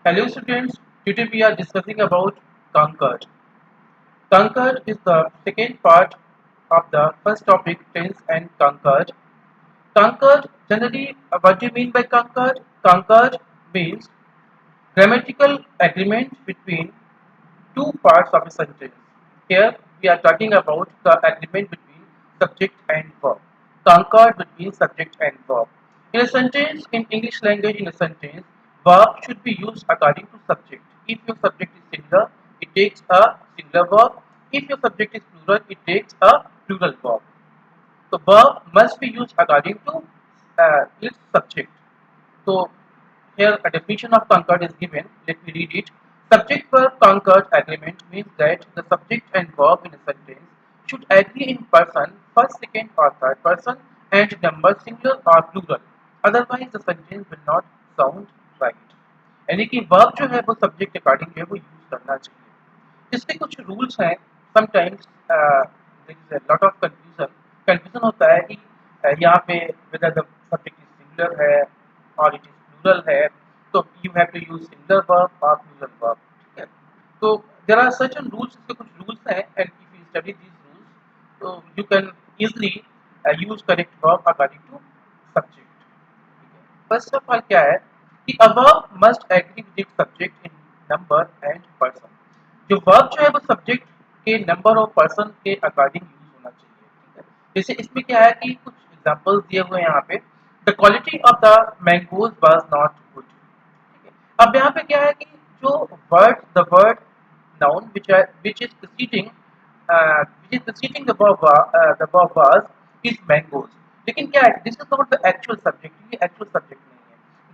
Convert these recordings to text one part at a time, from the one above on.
Hello students, today we are discussing about conquered. Conquered is the second part of the first topic, tense and conquered. Conquered, generally, what do you mean by conquered? Conquered means grammatical agreement between two parts of a sentence. Here we are talking about the agreement between subject and verb. Concord between subject and verb. In a sentence, in English language, in a sentence, verb should be used according to subject. If your subject is singular, it takes a singular verb. If your subject is plural, it takes a plural verb. So verb must be used according to its subject. So here a definition of concord is given. Let me read it. Subject verb concord agreement means that the subject and verb in a sentence should agree in person, first, second or third person and number singular or plural. Otherwise the sentence will not sound right. यानी कि verb जो है वो subject के according जो है वो use करना चाहिए। इसके कुछ रूल्स हैं। Sometimes lot of confusion confusion होता है कि यहाँ पे whether the subject is singular है और इट इज प्लूरल है, तो you have to use singular verb और प्लूरल वर्ब। ठीक है, तो देयर आर सर्टेन रूल्स, इसके कुछ रूल्स हैं and if you study these rules तो you can easily use correct verb according to subject. First of all क्या है कि a verb must agree with its subject in number and person। जो verb जो है वो subject के number और पर्सन के अकॉर्डिंग यूज होना चाहिए। ठीक है, जैसे इसमें क्या है कि कुछ एग्जांपल्स दिए हुए हैं यहाँ पे। The quality of the mangoes was not good. ठीक है, अब यहाँ पे क्या है कि जो word noun which is preceding the verb was is mangoes। लेकिन क्या है, this is not the actual subject, ये एक्चुअल सब्जेक्ट नहीं है।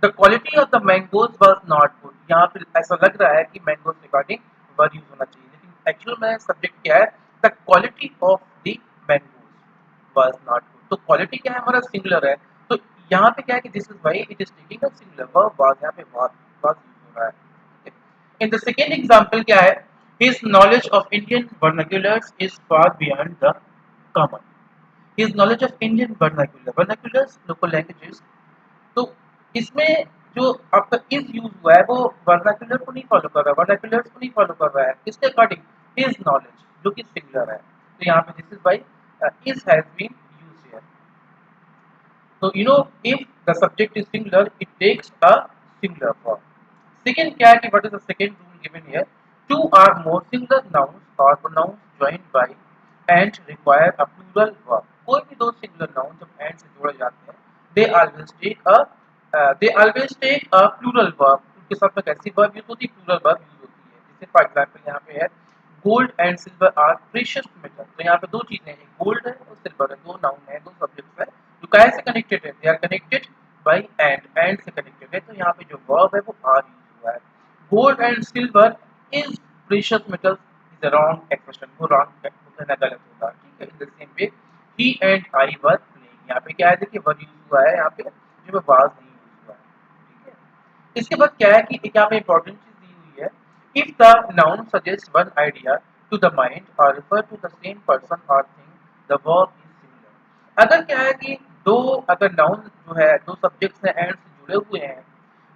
The quality of the mangoes was not good, यहाँ पे ऐसा लग रहा है कि मैंगोज रिगार्डिंग वर्ड यूज होना चाहिए, लेकिन एक्चुअल में सब्जेक्ट क्या है, the quality of the mangoes was not good. तो क्वालिटी क्या है, हमारा सिंगुलर है, तो यहाँ पे क्या है कि this is why it is taking a singular verb was, यहाँ पे वाज यूज हो रहा है। इन द सेकेंड एग्जाम्पल क्या है, his knowledge of Indian vernaculars is far beyond the common। his knowledge of Indian vernaculars local languages। तो इसमें जो आपका इज यूज हुआ है वो वर्नाक्यूलर को नहीं फॉलो कर रहा है, वर्नाक्यूलर्स को नहीं फॉलो कर रहा है, इसके अकॉर्डिंग हिज नॉलेज जो कि सिंगुलर है, तो यहाँ पे this is by is has been used here. So you know, if the subject is singular, it takes a singular form. Second क्या है कि what is the second rule given here? Two or more singular nouns or pronouns joined by and require a plural verb। कोई भी दो singular noun जब and से जोड़े जाते हैं, they always take a plural verb। उनके साथ में कैसी verb यूज होती है, plural verb यूज होती है। जैसे फॉर एग्जाम्पल यहाँ पे है gold and silver are precious metal. तो यहाँ पे दो चीजें हैं, गोल्ड है और सिल्वर है, दो नाउन है, दो सब्जेक्ट्स है जो काय से कनेक्टेड है, they are connected by and से कनेक्टेड है, तो यहाँ पे जो वर्ब है वो आर यूज हुआ है। Gold and silver is precious metal is a wrong expression, वो रॉन्ग कहना गलत होगा। ठीक है, in the same way he and I were playing, यहाँ पे क्या है, देखिए वर्ब यूज हुआ है, यहाँ पे जो वाज नहीं यूज हुआ है। ठीक है, इसके बाद क्या है कि एक यहाँ पे इंपॉर्टेंट चीज दी हुई है, if the noun suggests one idea to the mind or refer to the same person or thing, the verb is similar। अगर क्या है कि अगर नाउन जो है दो सब्जेक्ट्स हैं एंड से जुड़े हुए हैं,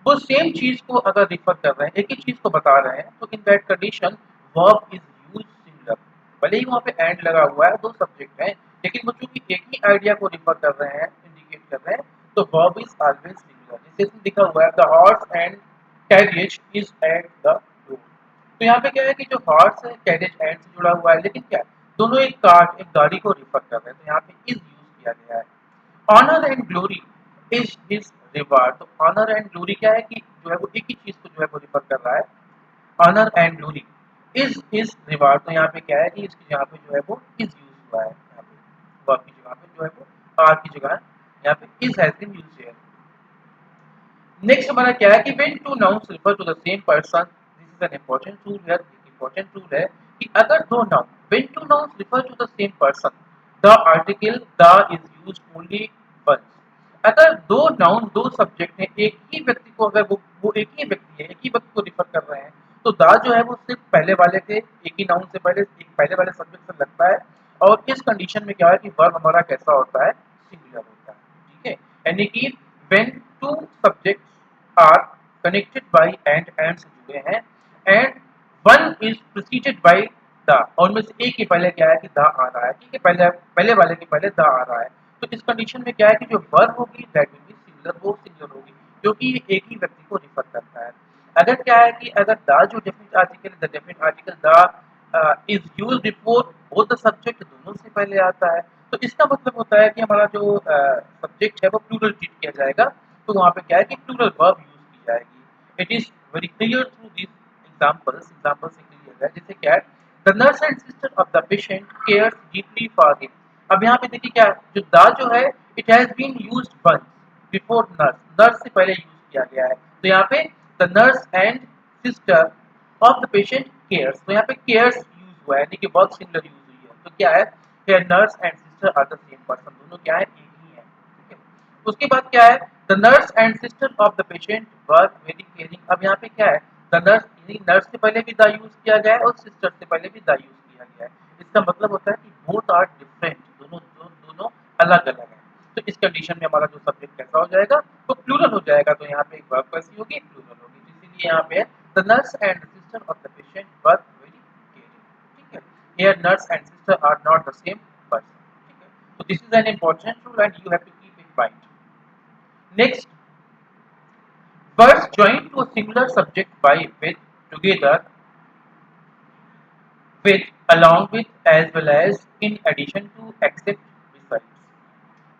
वो सेम चीज को अगर रिफर कर रहे हैं, एक ही चीज को बता रहे हैं, तो in that condition verb is use similar. भले ही वहाँ पे एंड लगा हुआ है, दो सब्जेक्ट हैं, लेकिन वो चूंकि एक ही आइडिया को रिफर कर रहे हैं, इंडिकेट कर रहे हैं, तो वर्ब इज ऑलवेज सिमिलर। जैसे इसमें लिखा हुआ है the horse and carriage is at the door. तो यहाँ पे क्या है कि जो हॉर्स है कैरियज एंड से जुड़ा हुआ है, लेकिन क्या है, दोनों एक गाड़ी को रिफर कर रहे हैं, तो यहाँ पे इज यूज किया गया है। Honour and glory is his reward. तो ऑनर एंड ग्लोरी क्या है कि जो है वो एक ही चीज को जो है वो रिफर कर रहा है, honour and glory is his reward. तो यहाँ पे क्या है कि इसकी यहाँ पे जो है वो इज यूज हुआ है, यहाँ पे वर्ब की जगह पे जो है वो आर की जगह यहाँ पे is has been used here. Next हमारा क्या है कि when two nouns refer to the same person, this is an important rule here. Important rule है कि अगर दो नाउन, when two nouns refer to the same person, the article the is used only once. अगर दो noun दो subject हैं, एक ही व्यक्ति को, अगर वो एक ही व्यक्ति है, एक ही व्यक्ति को रिफर कर रहे हैं, तो द जो है वो सिर्फ पहले वाले के एक ही नाउन से पहले एक पहले वाले सब्जेक्ट से लगता है, और इस कंडीशन में क्या है कि वर्ब हमारा कैसा होता है, सिंगुलर होता है। ठीक है, यानी कि when two subjects are connected by and से जुड़े हैं and one is preceded by the, और में से एक के पहले क्या है कि द आ रहा है, ठीक है, पहले पहले वाले के पहले द आ रहा है। तो इस कंडीशन में क्या है कि जो वर्ब होगी दैट विल बी सिंगुलर, वो सिंगुलर होगी क्योंकि ये एक ही व्यक्ति को रिफर करता है। अगर क्या है कि अगर द जो definite article, the definite article the is used before both the subject, दोनों से पहले आता है, तो इसका मतलब होता है कि हमारा जो सब्जेक्ट है वो प्लूरल ट्रीट किया जाएगा। तो वहाँ पे क्या है कि प्लूरल वर्ब यूज की जाएगी। It is very clear through this example से क्लियर है। जैसे क्या है, the nurse and sister of the patient cares deeply for him. अब यहाँ पे देखिए क्या है, जो द जो है it has been used once before nurse, nurse से पहले यूज किया गया है। तो यहाँ पे the nurse and sister of the patient cares, तो यहाँ पे केयर्स यूज हुआ है, यानी कि वर्ब सिंगुलर यूज हुई है। तो क्या है, here nurse and sister are the same person, दोनों क्या है, एक ही है, ठीक है। उसके बाद क्या है, the nurse and sister of the patient were very caring। अब यहाँ पे क्या है, the nurse, यानी नर्स से पहले भी द यूज किया गया है और सिस्टर से पहले भी द यूज किया गया है। इसका मतलब होता है कि बोथ आर डिफरेंट, दोनों अलग अलग है। तो इस कंडीशन में हमारा जो सब्जेक्ट कैसा हो जाएगा, तो प्लूरल हो जाएगा। तो यहाँ पे एक वर्ब कैसी होगी, प्लूरल होगी। इसीलिए यहाँ पे the nurse and sister of the patient were very caring, ठीक है। Here nurse and sister are not the same person, ठीक है। So this is an important rule and you have to keep in mind. Next, words joined to a singular subject by, with, together, with, along with, as well as, in addition to, except, besides,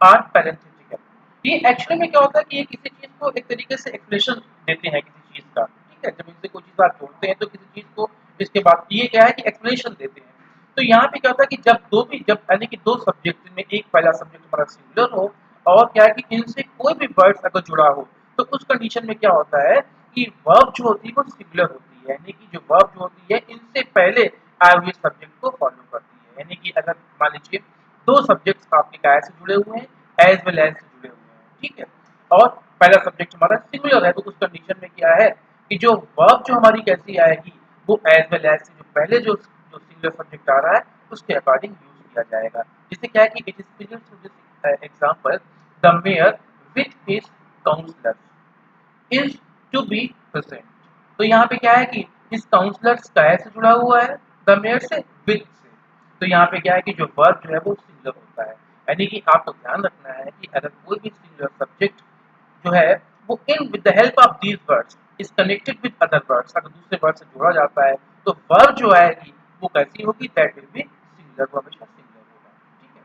are parenthetical। ये actually में क्या होता है कि ये किसी चीज को एक तरीके से एक्सप्लेनेशन देते हैं किसी चीज का, ठीक है। जब इनसे कोई चीज आप जोड़ते हैं तो किसी चीज को इसके बाद ये क्या है कि एक्सप्लेनेशन देते हैं। तो यहाँ पे क्या होता है कि जब यानी कि दो सब्जेक्ट में एक पहला सब्जेक्ट हमारा सिंगुलर हो और क्या है कि इनसे कोई भी वर्ड अगर जुड़ा हो, तो उस कंडीशन में क्या होता है कि वर्ब जो होती है वो सिंगुलर होती है, यानी कि जो वर्ब जो होती है इनसे पहले आए हुए सब्जेक्ट को फॉलो करती है। यानी कि अगर मान लीजिए दो सब्जेक्ट्स आपके क्या से जुड़े हुए हैं, एज वेल एज से जुड़े हुए हैं, ठीक है, और पहला सब्जेक्ट हमारा सिंगुलर है, तो उस कंडीशन में क्या है कि जो वर्ब जो हमारी कैसी आएगी, वो एज वेल एज से जो पहले जो सिंगुलर सब्जेक्ट आ रहा है उसके अकॉर्डिंग यूज किया जाएगा। जिससे क्या है कि it is clear through this example, the mayor with his councillor is to be present. तो यहाँ पे क्या है कि इस काउंसलर्स का से जुड़ा हुआ है, द मेयर से, विद से। तो यहाँ पे क्या है कि जो वर्ब जो है वो सिंगुलर होता है। यानी कि आपको ध्यान रखना है कि अगर कोई भी सिंगुलर सब्जेक्ट जो है वो in with the help of these words is connected with other words, अगर दूसरे वर्ड से जोड़ा जाता है तो वर्ब जो आएगी वो कैसी होगी, दैट विल बी सिंगुलर, वो हमेशा सिंगुलर होगा, ठीक है।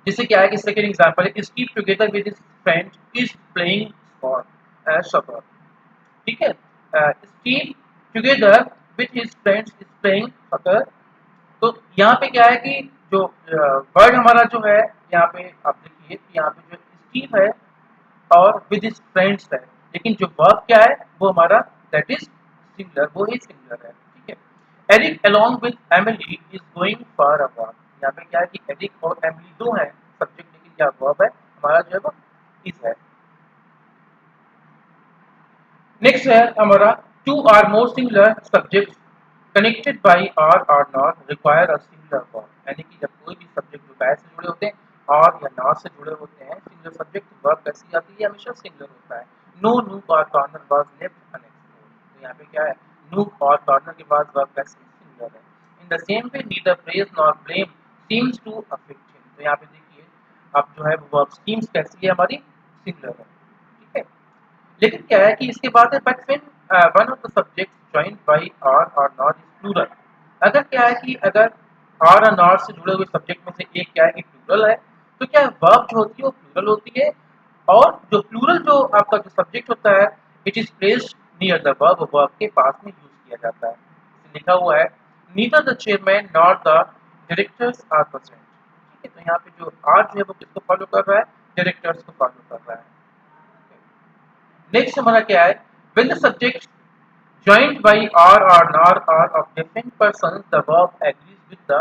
जिससे क्या है कि सेकंड एग्जांपल है, Steve together with his friend is playing soccer, ठीक है। Steve together with his friends is playing soccer. तो यहाँ पे क्या है कि जो वर्ड हमारा जो है यहाँ पे आप देखिए कि यहाँ पे जो स्टीव है और विद हिज फ्रेंड्स है, लेकिन जो वर्ब क्या है वो हमारा दैट इज सिंगुलर, वो ही सिंगुलर है, ठीक है। Eric along with Emily is going for a walk. यहाँ पे क्या है कि एरिक और एमिली दो है सब्जेक्ट, लेकिन क्या वर्ब है हमारा जो है वो इज है। नेक्स्ट है हमारा, two or more singular subjects connected by or not require a singular verb. यानी कि जब कोई भी सब्जेक्ट जो बाय से जुड़े होते हैं और या नॉट से जुड़े होते हैं, सिंगुलर सब्जेक्ट, वर्ब कैसी आती है, हमेशा सिंगुलर होता है। नो नूक और कॉर्नर वाज लेफ्ट अनएक्सप्लोर्ड। तो यहाँ पे क्या है, नूक और कॉर्नर के बाद वर्ब कैसी सिंगुलर है। In the same way neither praise nor blame seems to affect him. तो यहाँ पे देखिए अब जो है वो वर्ब सीम्स कैसी है हमारी, सिंगुलर है, ठीक है। लेकिन क्या है कि इसके बाद है but when one of the subjects joined by or or not is plural. अगर क्या है कि अगर आर और नॉट से जुड़े हुए सब्जेक्ट में से एक क्या है कि प्लूरल है, तो क्या वर्ब जो होती है वो प्लूरल होती है, और जो प्लूरल जो आपका जो सब्जेक्ट होता है it is placed near the verb, verb के पास में यूज किया जाता है। इसे लिखा हुआ है, neither the chairman not the directors are present, ठीक है। तो यहाँ पे जो आर जो है वो किसको फॉलो कर रहा है, डायरेक्टर्स को फॉलो कर रहा है। नेक्स्ट हमारा क्या है, when the subject joined by or nor are of different persons the verb agrees with the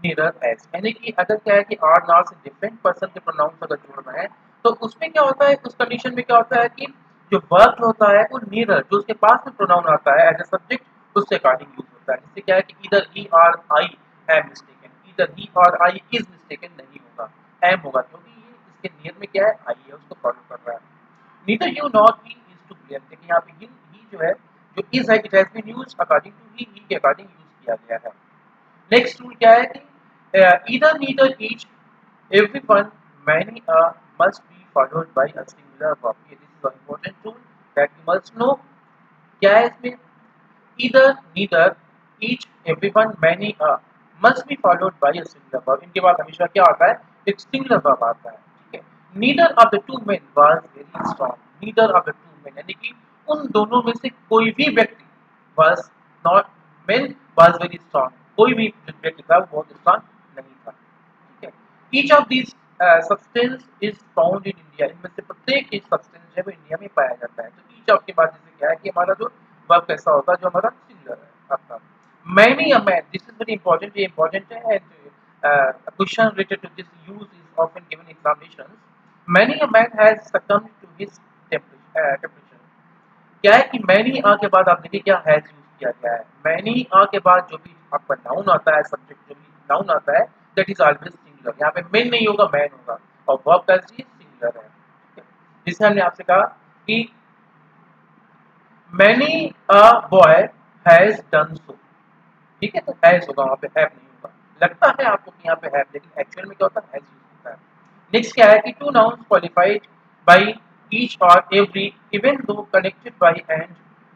nearer as। यानी कि अगर क्या है कि आर नॉर से डिफरेंट पर्सन के प्रोनाउंस अगर जोड़ना है तो उसमें क्या होता है, उस कंडीशन में क्या होता है कि जो वर्ब जो होता है वो नियर जो उसके पास में प्रोनाउन आता है एज अ सब्जेक्ट उससे अकॉर्डिंग यूज होता है। जिससे क्या है कि इधर ही और आई एम मिस्टेकन, इधर ही और आई इज मिस्टेकन नहीं होगा, एम होगा, क्योंकि ये इसके नियर में क्या है आई है, उसको फॉलो कर रहा है। Neither you nor he is to blame। Clear. देखिए यहाँ पे ही जो है, जो इज है, it has been used according to he के अकॉर्डिंग यूज किया गया है। नेक्स्ट रूल क्या है कि either neither each every one many must be followed by a singular verb. This is a important rule that you must know. क्या है इसमें? Either neither each everyone many must be followed by a singular verb. इनके बाद हमेशा क्या आता है? एक सिंगुलर वर्ब आता है, ठीक है। Neither of the two main was very strong. Neither of the two main यानी कि उन दोनों में से कोई भी व्यक्ति was not main was very strong, कोई भी व्यक्ति था वो बहुत स्ट्रांग नहीं था, ठीक है। Each of these substance is found in India. इनमें से प्रत्येक एक सब्सटेंस है वो इंडिया में पाया जाता है। तो ईच ऑफ के बाद जैसे क्या है कि हमारा जो वर्ब कैसा होगा, जो हमारा सिंगुलर है आपका। Many a man, this is very important, ये इंपॉर्टेंट है and question related to this use is often given examinations. Many a man has succumbed to his temperature. क्या है कि मैनी आ के बाद आप देखिए क्या हैज यूज किया गया है। मैनी आ के बाद जो भी आपका नाउन आता है, सब्जेक्ट जो भी नाउन आता है, दैट इज ऑलवेज सिंगुलर। यहाँ पे मेन नहीं होगा, मैन होगा, और वर्ब का जी सिंगुलर है, ठीक है। जिससे हमने आपसे कहा कि many a boy has done so, ठीक है। तो हैज होगा, वहाँ पे हैव नहीं होगा। लगता है आपको कि यहाँ पे हैव, लेकिन एक्चुअल में क्या होता है? हैज यूज होता है। नेक्स्ट क्या है कि two nouns qualified by each और every even though connected by and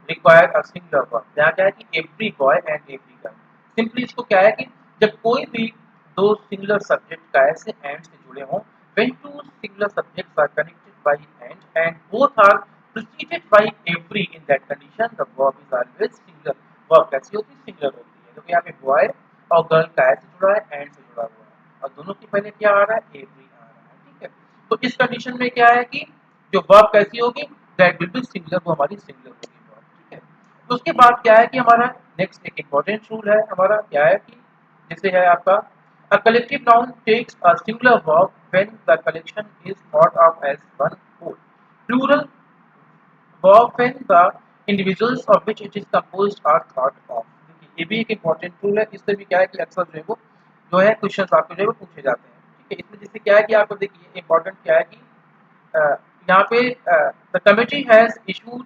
require a singular verb. यहाँ क्या है कि every boy and every girl. Simply इसको क्या है कि जब कोई भी दो सिंगुलर सब्जेक्ट का ऐसे एंड से जुड़े हों, when two singular subjects are connected by and both are preceded by every, in that condition the verb is always singular। Verb कैसी होती है? सिंगुलर होती है। क्योंकि यहाँ पे बॉय और गर्ल का ऐसे जुड़ा है, एंड से जुड़ा हुआ है, और दोनों के पहले क्या आ रहा है? एवरी आ रहा है, ठीक है। तो इस कंडीशन में क्या है कि जो वर्ब कैसी होगी? दैट विल बी सिंगुलर, वो हमारी सिंगुलर होगी वर्ब, ठीक है। तो उसके बाद क्या है कि हमारा नेक्स्ट एक इंपॉर्टेंट रूल है हमारा, क्या है कि जैसे है आपका a collective noun takes a singular verb when the collection is thought of as one whole, plural verb when the individuals of which it is composed are thought of। देखिए ये भी एक इम्पोर्टेंट रूल है। इससे भी क्या है कि अक्सर जो है क्वेश्चन आपके जो है वो पूछे जाते हैं, ठीक है। इसमें जैसे क्या है कि आपको देखिए इम्पोर्टेंट क्या है कि यहाँ पे the committee has issued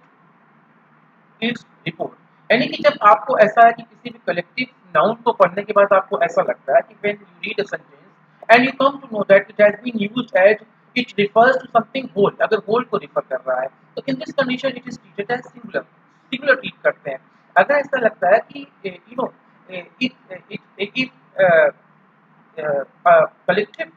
its report. यानी कि जब आपको ऐसा है कि किसी भी कलेक्टिव नाउन को पढ़ने के बाद आपको ऐसा लगता है कि when you read a sentence and you come to know that it has been used as it refers to something whole, अगर होल को रिफर कर रहा है, तो in this condition it is treated as singular. Singular treat करते हैं। अगर ऐसा लगता है कि you know it collective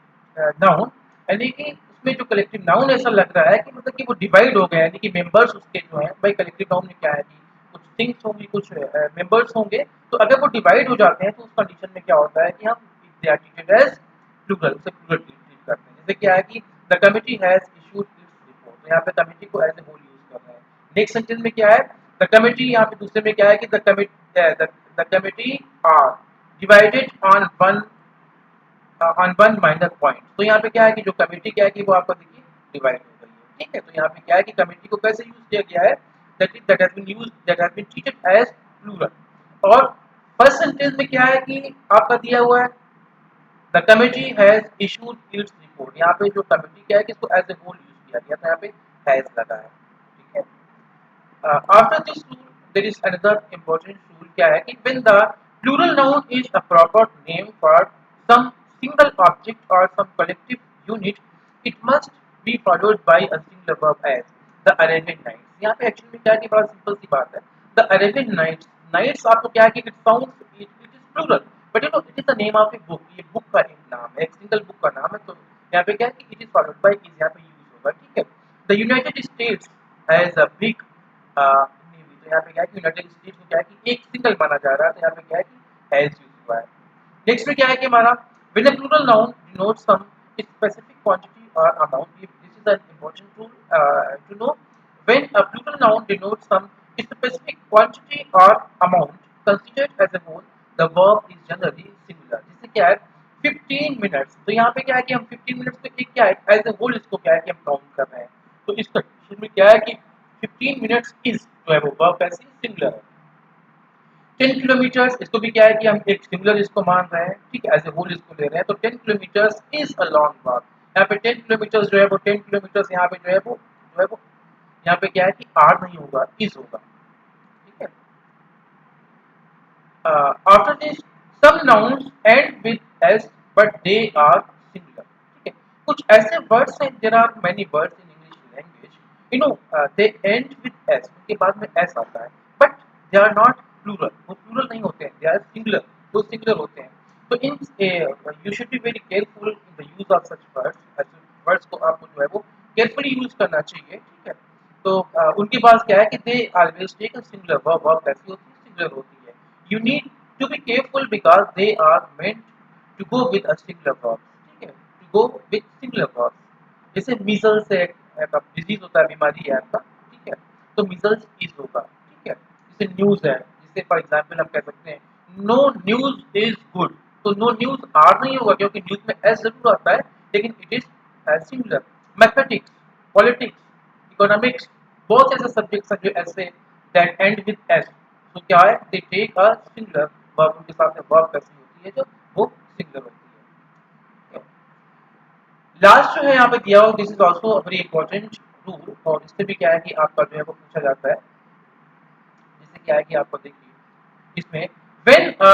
noun, यानी कि उसमें जो कलेक्टिव नाउन ऐसा लग रहा है कि मतलब कि वो डिवाइड हो गया है, यानी कि मेंबर्स उसके जो हैं, भाई कलेक्टिव नाउन में क्या है कि कुछ थिंग्स होंगी, कुछ मेंबर्स होंगे, तो अगर वो डिवाइड हो जाते हैं तो उस कंडीशन में क्या होता है कि हम they are treated as plural, उसे प्लूरल ट्रीट करते हैं। जैसे क्या है कि the committee has issued its report, तो यहाँ पे कमिटी को एज ए होल यूज कर रहे हैं। नेक्स्ट सेंटेंस में क्या है? द कमिटी, यहाँ पे दूसरे में क्या है कि the committee are divided on one minor point. तो यहाँ पे क्या है कि जो कमेटी क्या है कि वो आपका देखिए डिवाइड हो गई है, ठीक है। तो यहाँ पे क्या है कि कमेटी को कैसे यूज किया गया है? That has been used, that has been treated as plural. और फर्स्ट सेंटेंस में क्या है कि आपका दिया हुआ है the committee has issued its report. यहाँ पे जो कमेटी क्या है कि इसको एज ए होल यूज किया गया, तो यहाँ पे हैज लगा है, ठीक है। After this rule, there is another important rule क्या है कि when the plural noun is a proper name for some single object or some collective unit, it must be followed by a singular verb as the Arabian Nights। यहाँ पे actually क्या है कि बड़ा simple सी बात है। The Arabian Nights, Nights आपको क्या है कि it sounds it is plural, but you know it is the name of a book। ये बुक का एक नाम है, एक सिंगल बुक का नाम है। तो यहाँ पे क्या है कि it is followed by is यहाँ पे यूज होगा, ठीक है। The United States has a big navy, तो यहाँ पे क्या है कि यूनाइटेड स्टेट्स को क्या है कि एक सिंगल माना जा रहा है, तो यहाँ पे क्या है कि हैज यूज हुआ है। नेक्स्ट में क्या है कि हमारा when a plural noun denotes some specific quantity और amount, this is an important rule to know. When a plural noun denotes some specific quantity और amount considered as a whole, the verb is generally singular. जैसे क्या है 15 minutes, तो यहाँ पे क्या है कि हम 15 मिनट्स को एक क्या है एज ए होल इसको क्या है कि हम काउंट कर रहे हैं। तो इस कंडीशन में क्या है कि 15 मिनट्स इज जो है वो वर्ब कैसी सिंगुलर है। 10 किलोमीटर्स, इसको भी क्या है कि हम एक सिंगुलर इसको मान रहे हैं, ठीक है, एज ए होल इसको ले रहे हैं। तो 10 kilometres is a long verb. यहाँ पे 10 किलोमीटर्स जो है वो 10 किलोमीटर्स यहाँ पे जो है वो यहाँ पे क्या है कि आर नहीं होगा, इज होगा, ठीक है। After this, some nouns end with s, but they are singular. ठीक है, कुछ ऐसे words हैं, there are many words in English language. You know, they end with s. उनके बाद में s आता है, but they are not plural. वो plural नहीं होते हैं, they are singular. वो singular होते हैं. तो you should be very careful in the use of such words. ऐसे words को आपको जो है वो carefully use करना चाहिए, ठीक है। तो उनके पास क्या है कि they always take a singular verb. Verb कैसी होती है? Singular होती है. You need to be careful because they are meant to go with a singular verb, ठीक है, to go with singular verb. जैसे measles है, आपका डिजीज होता है, बीमारी है आपका, ठीक है, तो measles is होगा, ठीक है। जैसे न्यूज है, जैसे फॉर एग्जांपल हम कह सकते हैं नो न्यूज इज गुड, तो नो न्यूज आर नहीं होगा क्योंकि न्यूज में एस जरूर आता है, लेकिन it is singular. Mathematics, politics, economics, बहुत ऐसे सब्जेक्ट्स हैं जो ऐसे दैट एंड विद एस, तो क्या है, they take a singular verb, उनके साथ में वर्ब कैसी होती है जो वो सिंगुलर होती है। लास्ट जो है यहाँ पे दिया हुआ, this is also very important rule, और इससे भी क्या है कि आपका जो है वो पूछा जाता है। जिससे क्या है कि आपको देखिए इसमें when a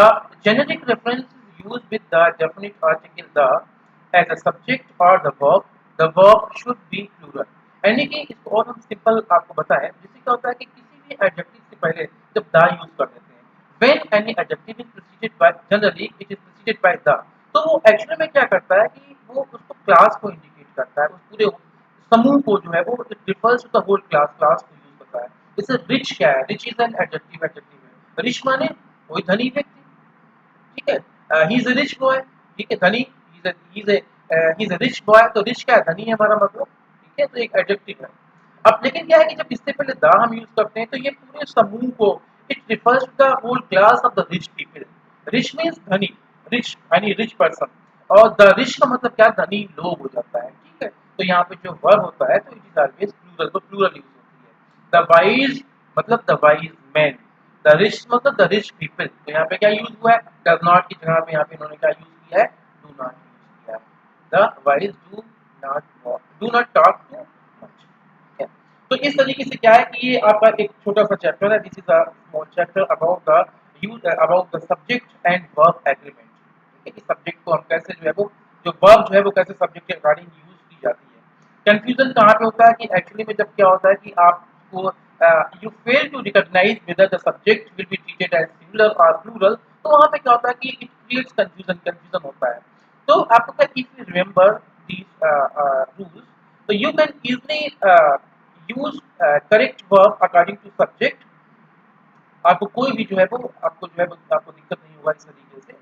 generic reference is used with the definite article the as a subject or the verb should be plural। यानी कि इसको और हम सिंपल आपको बताएं, जिससे क्या होता है कि किसी भी एडजेक्टिव से पहले जब द यूज कर देते हैं, when any adjective is preceded by generally it is preceded by the, तो वो एक्चुअली में क्या करता है कि वो उसको क्लास को इंडिकेट करता है, उस पूरे समूह को जो है वो it refers to the whole class, class को यूज करता है। जैसे रिच क्या है, rich is an adjective, adjective है, रिच माने कोई धनी व्यक्ति, ठीक है, he is a rich boy, ठीक है, धनी, he is a rich boy, तो रिच क्या है, धनी है हमारा मतलब, ठीक है, तो एक एडजेक्टिव है। अब लेकिन क्या है कि जब इससे पहले द हम यूज करते हैं तो ये पूरे समूह को, it refers to the whole class of the rich people. Rich means धनी, रिच यानी रिच पर्सन, और द रिच का मतलब क्या, धनी लोग हो जाता है, ठीक है। तो यहाँ पे जो वर्ब होता है तो इट इज ऑलवेज प्लूरल, तो प्लूरल यूज होती है। द वाइज मतलब the wise man, the rich मतलब द रिच पीपल, तो यहाँ पे क्या यूज हुआ है, डज नॉट की जगह पे यहाँ पे इन्होंने क्या यूज किया है, डू नॉट यूज किया है। The wise do not talk too much. तो इस तरीके से क्या है कि ये आपका एक छोटा सा चैप्टर है, this is a small chapter about the use about the subject and verb agreement, ठीक है, कि सब्जेक्ट को हम कैसे जो है वो, जो वर्ब जो है वो कैसे सब्जेक्ट के अकॉर्डिंग यूज की जाती है। कंफ्यूजन कहाँ पे होता है कि एक्चुअली में जब क्या होता है कि आपको you fail to recognize whether the subject will be treated as singular or plural, तो वहाँ पे क्या होता है कि it creates confusion, confusion होता है। तो आपको क्या, if you remember these rules, so you can easily use correct verb according to subject। आपको कोई भी जो है वो आपको जो है वो आपको दिक्कत नहीं होगा इस तरीके से।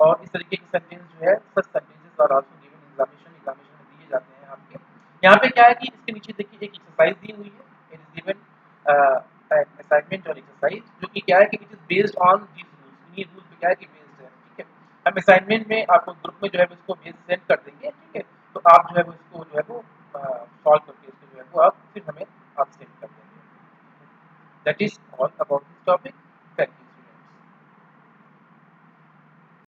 और इस तरीके के सेंटेंस जो है such sentences are also given examination, examination में दिए जाते हैं आपके। यहाँ पे क्या है कि इसके नीचे देखिए एक एक्सरसाइज दी हुई है, इट इज गिवन असाइनमेंट और एक्सरसाइज, जो कि क्या है कि it is based on this rules, इन्हीं रूल पे क्या है कि बेस्ड है, ठीक है। हम असाइनमेंट में आपको ग्रुप में जो है इसको भेज सेंड कर देंगे, ठीक है। तो आप जो है वो इसको जो है वो सॉल्व करके इसको जो है वो आप फिर हमें आप सेंड कर देंगे। That is all about this topic.